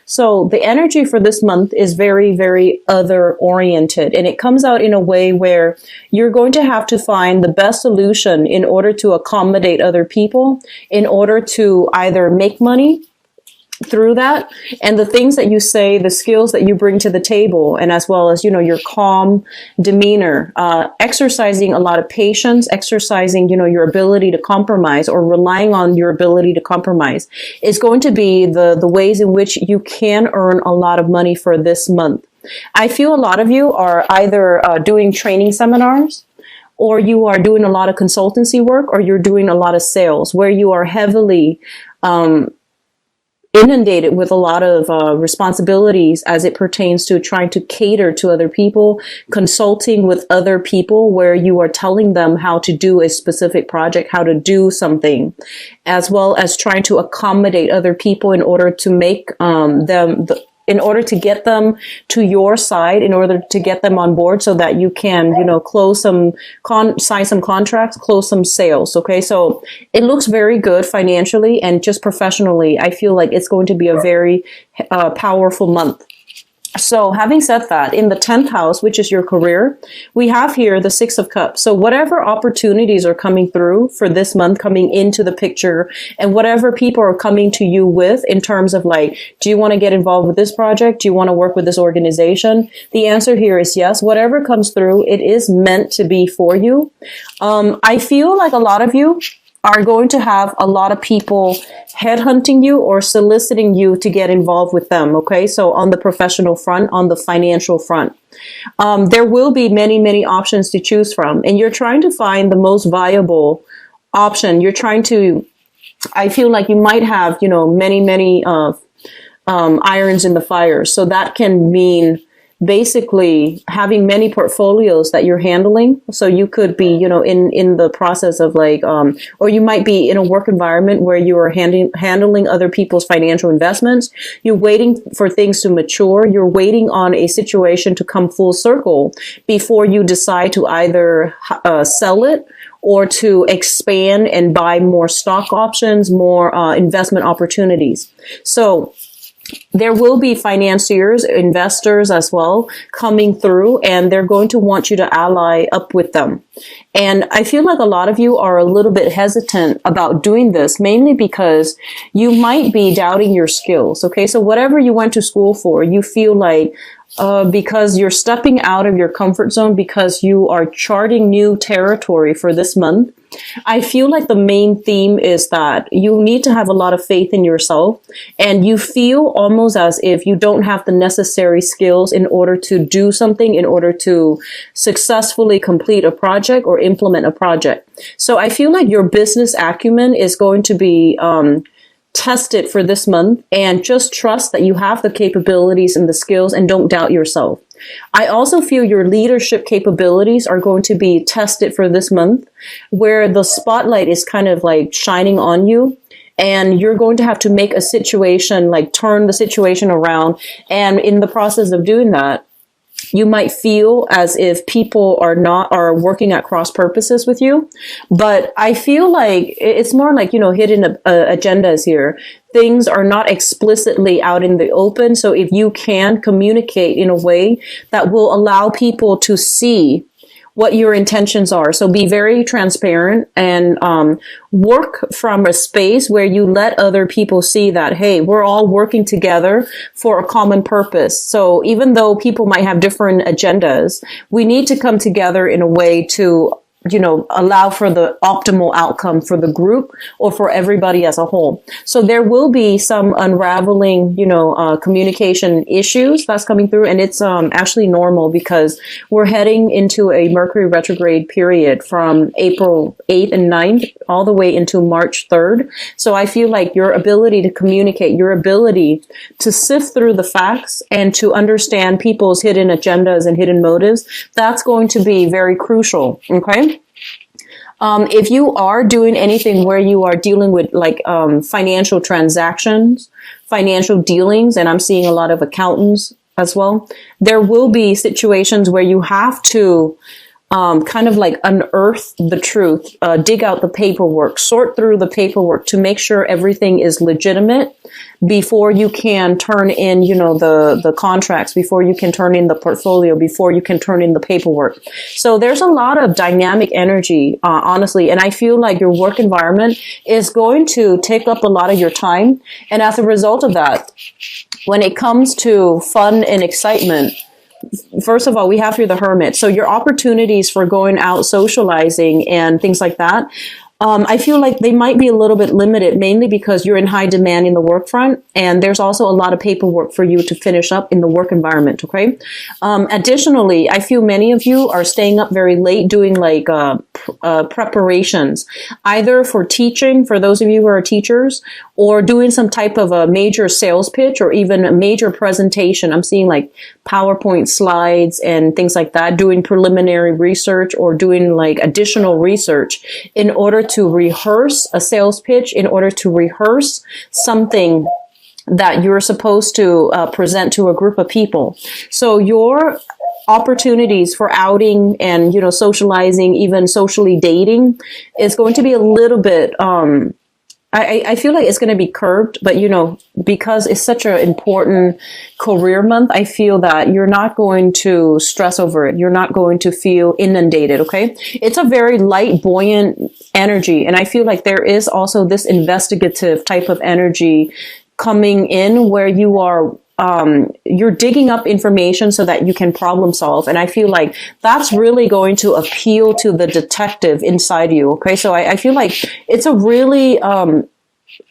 So the energy for this month is very, very other oriented. And it comes out in a way where you're going to have to find the best solution in order to accommodate other people, in order to either make money through that, and the things that you say, the skills that you bring to the table, and as well as, your calm demeanor, exercising a lot of patience, exercising, your ability to compromise, or relying on your ability to compromise, is going to be the ways in which you can earn a lot of money for this month. I feel a lot of you are either doing training seminars, or you are doing a lot of consultancy work, or you're doing a lot of sales where you are heavily inundated with a lot of responsibilities as it pertains to trying to cater to other people, consulting with other people where you are telling them how to do a specific project, how to do something, as well as trying to accommodate other people in order to make in order to get them to your side, in order to get them on board so that you can, close sign some contracts, close some sales. Okay. So it looks very good financially, and just professionally, I feel like it's going to be a very powerful month. So having said that, in the 10th house, which is your career, we have here the 6 of Cups. So whatever opportunities are coming through for this month, coming into the picture, and whatever people are coming to you with in terms of like, do you want to get involved with this project? Do you want to work with this organization? The answer here is yes. Whatever comes through, it is meant to be for you. I feel like a lot of you are going to have a lot of people headhunting you or soliciting you to get involved with them. Okay. So on the professional front, on the financial front, there will be many, many options to choose from, and you're trying to find the most viable option. You're trying to, I feel like you might have, many, many, irons in the fire. So that can mean basically having many portfolios that you're handling. So you could be, in the process of like, or you might be in a work environment where you are handling other people's financial investments. You're waiting for things to mature. You're waiting on a situation to come full circle before you decide to either sell it or to expand and buy more stock options, more investment opportunities. So there will be financiers, investors as well coming through, and they're going to want you to ally up with them. And I feel like a lot of you are a little bit hesitant about doing this, mainly because you might be doubting your skills. Okay. So whatever you went to school for, you feel like, because you're stepping out of your comfort zone, because you are charting new territory for this month, I feel like the main theme is that you need to have a lot of faith in yourself, and you feel almost as if you don't have the necessary skills in order to do something, in order to successfully complete a project or implement a project. So I feel like your business acumen is going to be test it for this month, and just trust that you have the capabilities and the skills, and don't doubt yourself. I also feel your leadership capabilities are going to be tested for this month, where the spotlight is kind of like shining on you, and you're going to have to make a situation, like turn the situation around. And in the process of doing that, you might feel as if people are working at cross purposes with you. But I feel like it's more like, hidden agendas here. Things are not explicitly out in the open. So if you can communicate in a way that will allow people to see what your intentions are. So be very transparent, and work from a space where you let other people see that, hey, we're all working together for a common purpose. So even though people might have different agendas, we need to come together in a way to allow for the optimal outcome for the group or for everybody as a whole. So there will be some unraveling, communication issues that's coming through. And it's actually normal, because we're heading into a Mercury retrograde period from April 8th and 9th all the way into March 3rd. So I feel like your ability to communicate, your ability to sift through the facts and to understand people's hidden agendas and hidden motives, that's going to be very crucial. Okay. If you are doing anything where you are dealing with like financial transactions, financial dealings, and I'm seeing a lot of accountants as well, there will be situations where you have to kind of like unearth the truth, dig out the paperwork, sort through the paperwork to make sure everything is legitimate before you can turn in, the contracts, before you can turn in the portfolio, before you can turn in the paperwork. So there's a lot of dynamic energy, honestly. And I feel like your work environment is going to take up a lot of your time. And as a result of that, when it comes to fun and excitement, first of all, we have here the Hermit. So your opportunities for going out socializing and things like that, I feel like they might be a little bit limited, mainly because you're in high demand in the work front, and there's also a lot of paperwork for you to finish up in the work environment, okay? Additionally, I feel many of you are staying up very late doing like preparations, either for teaching, for those of you who are teachers, or doing some type of a major sales pitch or even a major presentation. I'm seeing like PowerPoint slides and things like that, doing preliminary research or doing like additional research in order to rehearse a sales pitch, in order to rehearse something that you're supposed to present to a group of people. So your opportunities for outing and, socializing, even socially dating is going to be a little bit, I feel like it's going to be curbed, but because it's such an important career month, I feel that you're not going to stress over it. You're not going to feel inundated. Okay. It's a very light, buoyant energy. And I feel like there is also this investigative type of energy coming in where you are you're digging up information so that you can problem solve. And I feel like that's really going to appeal to the detective inside you. Okay. So I feel like it's a really,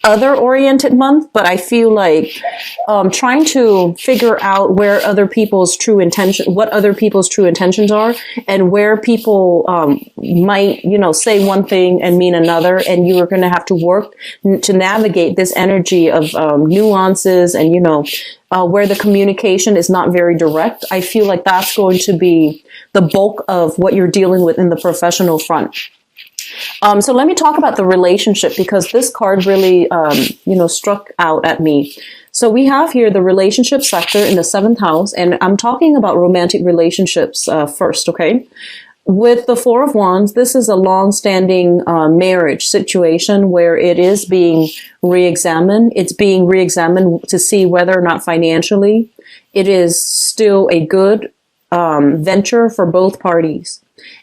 other oriented month, but I feel like trying to figure out what other people's true intentions are, and where people might say one thing and mean another, and you are going to have to work to navigate this energy of nuances and where the communication is not very direct. I feel like that's going to be the bulk of what you're dealing with in the professional front. So let me talk about the relationship, because this card really, struck out at me. So we have here the relationship sector in the 7th house, and I'm talking about romantic relationships first, okay? With the 4 of Wands, this is a long-standing marriage situation where it is being re-examined. It's being re-examined to see whether or not financially it is still a good venture for both parties.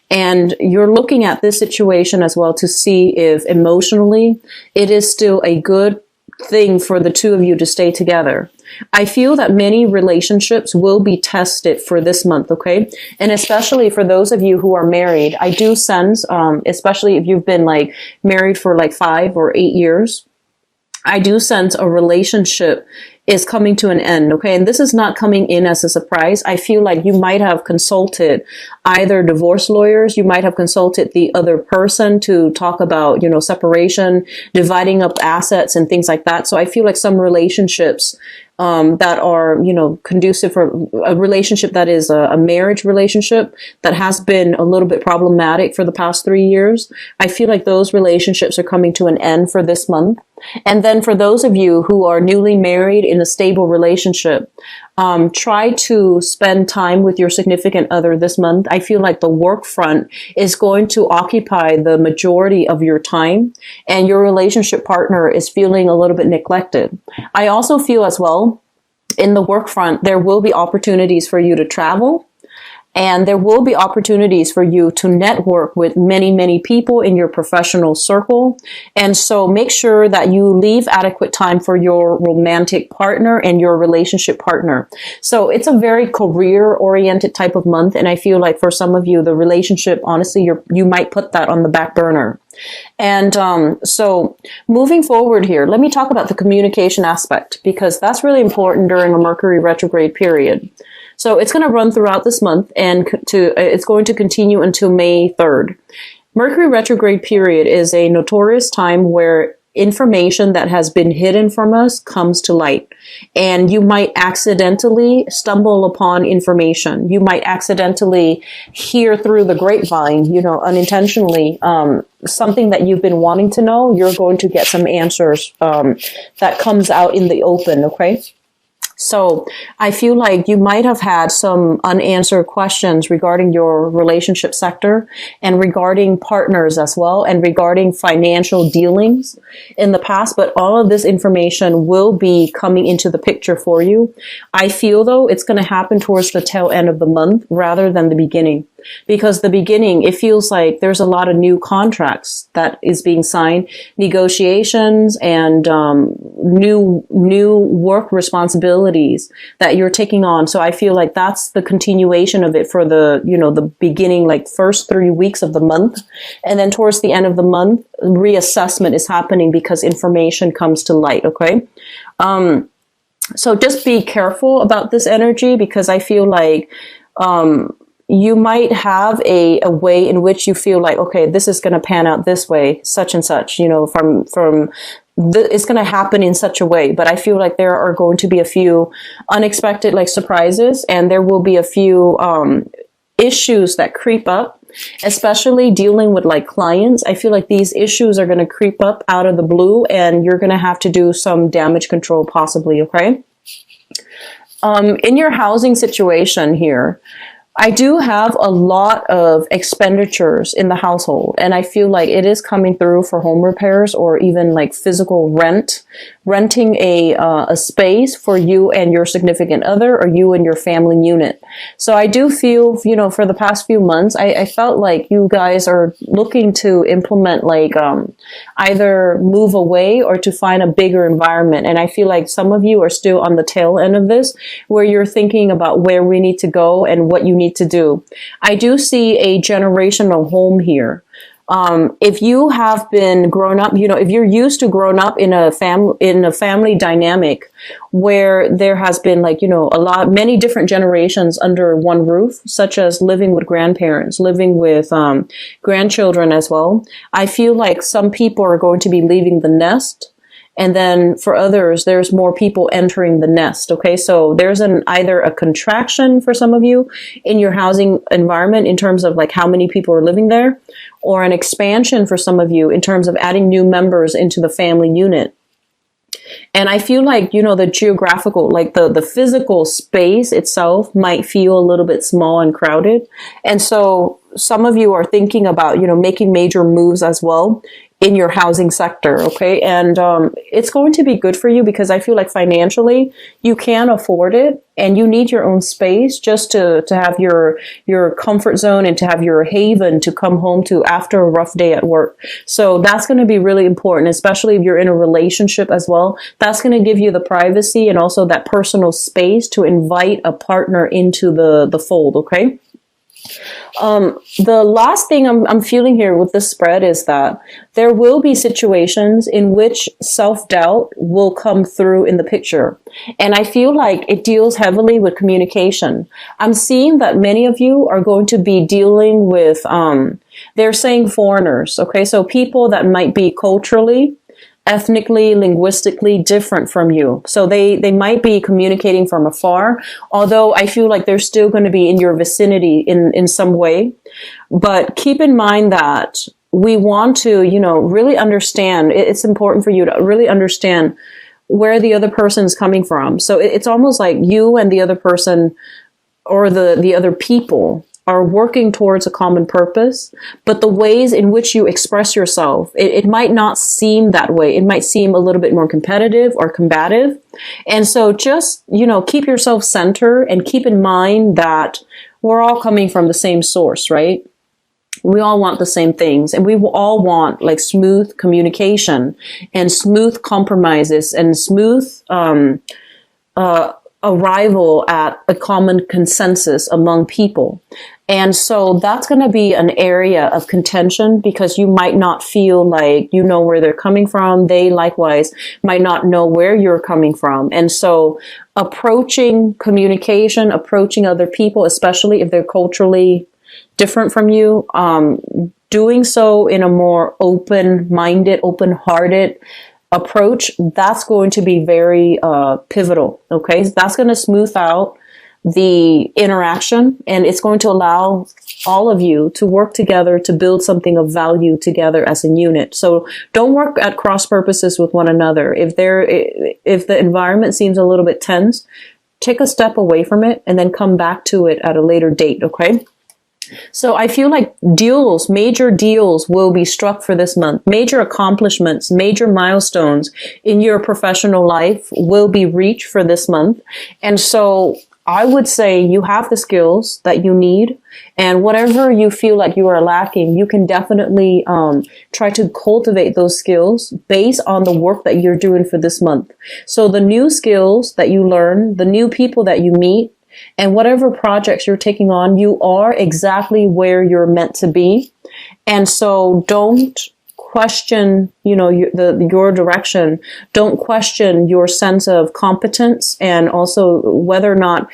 And you're looking at this situation as well to see if emotionally it is still a good thing for the two of you to stay together. I feel that many relationships will be tested for this month, okay? And especially for those of you who are married, I do sense, especially if you've been like married for like 5 or 8 years, I do sense a relationship is coming to an end, okay? And this is not coming in as a surprise. I feel like you might have consulted either divorce lawyers, you might have consulted the other person to talk about, separation, dividing up assets and things like that. So I feel like some relationships that are, conducive for a relationship that is a marriage relationship that has been a little bit problematic for the past 3 years. I feel like those relationships are coming to an end for this month. And then for those of you who are newly married in a stable relationship, try to spend time with your significant other this month. I feel like the work front is going to occupy the majority of your time, and your relationship partner is feeling a little bit neglected. I also feel as well, in the work front, there will be opportunities for you to travel. And there will be opportunities for you to network with many, many people in your professional circle. And so make sure that you leave adequate time for your romantic partner and your relationship partner. So it's a very career-oriented type of month. And I feel like for some of you, the relationship, honestly, you might put that on the back burner. And so moving forward here, let me talk about the communication aspect, because that's really important during a Mercury retrograde period. So it's going to run throughout this month, and it's going to continue until May 3rd. Mercury retrograde period is a notorious time where information that has been hidden from us comes to light. And you might accidentally stumble upon information. You might accidentally hear through the grapevine, unintentionally, something that you've been wanting to know. You're going to get some answers that comes out in the open, okay? So I feel like you might have had some unanswered questions regarding your relationship sector and regarding partners as well and regarding financial dealings in the past. But all of this information will be coming into the picture for you. I feel though it's going to happen towards the tail end of the month rather than the beginning. Because the beginning, it feels like there's a lot of new contracts that is being signed, negotiations and new work responsibilities that you're taking on. So I feel like that's the continuation of it for the, the beginning, like first 3 weeks of the month. And then towards the end of the month, reassessment is happening because information comes to light. Okay. So just be careful about this energy because I feel like, you might have a way in which you feel like, okay, this is going to pan out this way, such and such, it's going to happen in such a way. But I feel like there are going to be a few unexpected like surprises, and there will be a few issues that creep up, especially dealing with like clients. I feel like these issues are going to creep up out of the blue, and you're going to have to do some damage control possibly. Okay. In your housing situation here, I do have a lot of expenditures in the household, and I feel like it is coming through for home repairs or even like physical renting a space for you and your significant other or you and your family unit. So I do feel, for the past few months, I felt like you guys are looking to implement like either move away or to find a bigger environment. And I feel like some of you are still on the tail end of this, where you're thinking about where we need to go and what you need to do. I do see a generational home here. If you have been grown up, if you're used to growing up in a family dynamic where there has been like, many different generations under one roof, such as living with grandparents, living with, grandchildren as well. I feel like some people are going to be leaving the nest. And then for others, there's more people entering the nest. Okay. So there's either a contraction for some of you in your housing environment in terms of like how many people are living there, or an expansion for some of you in terms of adding new members into the family unit. And I feel like, the geographical, like the physical space itself might feel a little bit small and crowded. And so some of you are thinking about, making major moves as well in your housing sector. Okay. And, it's going to be good for you because I feel like financially you can afford it and you need your own space just to have your comfort zone and to have your haven to come home to after a rough day at work. So that's going to be really important, especially if you're in a relationship as well. That's going to give you the privacy and also that personal space to invite a partner into the fold. Okay. The last thing I'm feeling here with this spread is that there will be situations in which self-doubt will come through in the picture. And I feel like it deals heavily with communication. I'm seeing that many of you are going to be dealing with, they're saying foreigners. Okay. So people that might be culturally, ethnically, linguistically different from you. So they might be communicating from afar, although I feel like they're still going to be in your vicinity in some way. But keep in mind that we want to, really understand. It's important for you to really understand where the other person is coming from. So it's almost like you and the other person or the other people are working towards a common purpose, but the ways in which you express yourself, it might not seem that way. It might seem a little bit more competitive or combative. And so just, keep yourself centered and keep in mind that we're all coming from the same source, right? We all want the same things, and we all want like smooth communication and smooth compromises and smooth, arrival at a common consensus among people. And so that's going to be an area of contention because you might not feel like you know where they're coming from. They likewise might not know where you're coming from. And so approaching communication, approaching other people, especially if they're culturally different from you, doing so in a more open-minded, open-hearted approach, that's going to be very pivotal. Okay, so that's going to smooth out the interaction, and it's going to allow all of you to work together to build something of value together as a unit. So don't work at cross purposes with one another. If the environment seems a little bit tense, take a step away from it and then come back to it at a later date. Okay. So I feel like major deals will be struck for this month. Major accomplishments, major milestones in your professional life will be reached for this month. And so I would say you have the skills that you need, and whatever you feel like you are lacking, you can definitely try to cultivate those skills based on the work that you're doing for this month. So the new skills that you learn, the new people that you meet, and whatever projects you're taking on, you are exactly where you're meant to be. And so don't question, your direction. Don't question your sense of competence, and also whether or not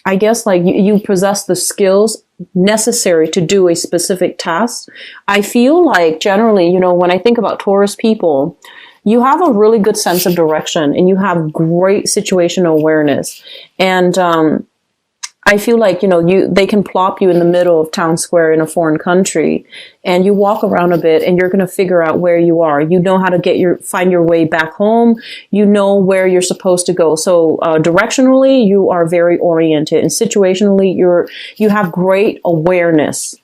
I guess like you possess the skills necessary to do a specific task. I feel like generally, when I think about Taurus people, you have a really good sense of direction and you have great situational awareness. And I feel like, they can plop you in the middle of town square in a foreign country, and you walk around a bit and you're going to figure out where you are. You know how to find your way back home. You know where you're supposed to go. So directionally, you are very oriented, and situationally, you have great awareness.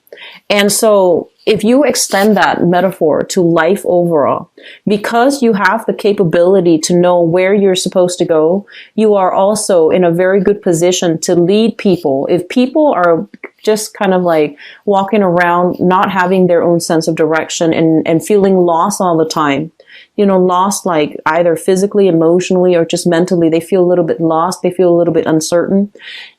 And so if you extend that metaphor to life overall, because you have the capability to know where you're supposed to go, you are also in a very good position to lead people. If people are just kind of like walking around, not having their own sense of direction and feeling lost all the time, lost like either physically, emotionally, or just mentally, they feel a little bit lost. They feel a little bit uncertain.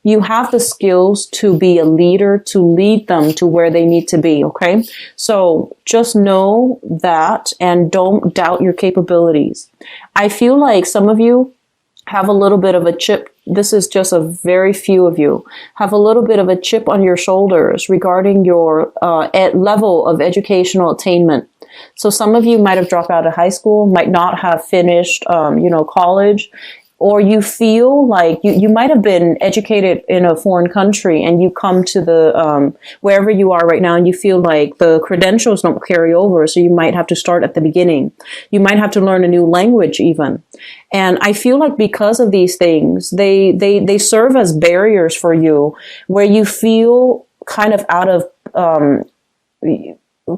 You have the skills to be a leader, to lead them to where they need to be. Okay. So just know that and don't doubt your capabilities. I feel like some of you have a little bit of a chip. This is just a very few of you have a little bit of a chip on your shoulders regarding your level of educational attainment. So some of you might have dropped out of high school, might not have finished, college, or you feel like you might have been educated in a foreign country and you come to the, wherever you are right now, and you feel like the credentials don't carry over. So you might have to start at the beginning. You might have to learn a new language even. And I feel like because of these things, they serve as barriers for you where you feel kind of out of,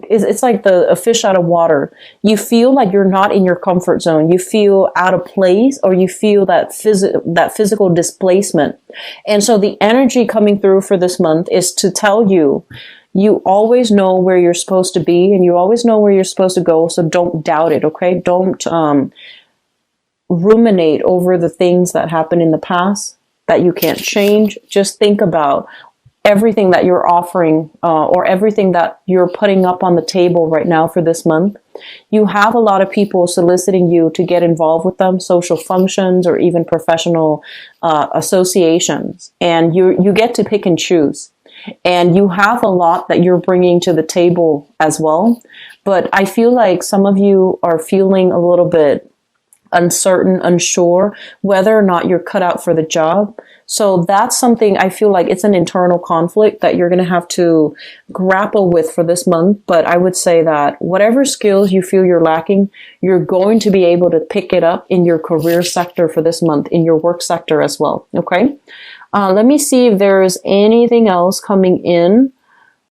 it's like a fish out of water. You feel like you're not in your comfort zone. You feel out of place, or you feel that physical displacement. And so the energy coming through for this month is to tell you, you always know where you're supposed to be and you always know where you're supposed to go. So don't doubt it. Okay. Don't, ruminate over the things that happened in the past that you can't change. Just think about everything that you're offering, or everything that you're putting up on the table right now for this month. You have a lot of people soliciting you to get involved with them, social functions or even professional associations. And you get to pick and choose. And you have a lot that you're bringing to the table as well. But I feel like some of you are feeling a little bit uncertain, unsure whether or not you're cut out for the job. So that's something I feel like it's an internal conflict that you're going to have to grapple with for this month. But I would say that whatever skills you feel you're lacking, you're going to be able to pick it up in your career sector for this month, in your work sector as well. Okay. Let me see if there's anything else coming in.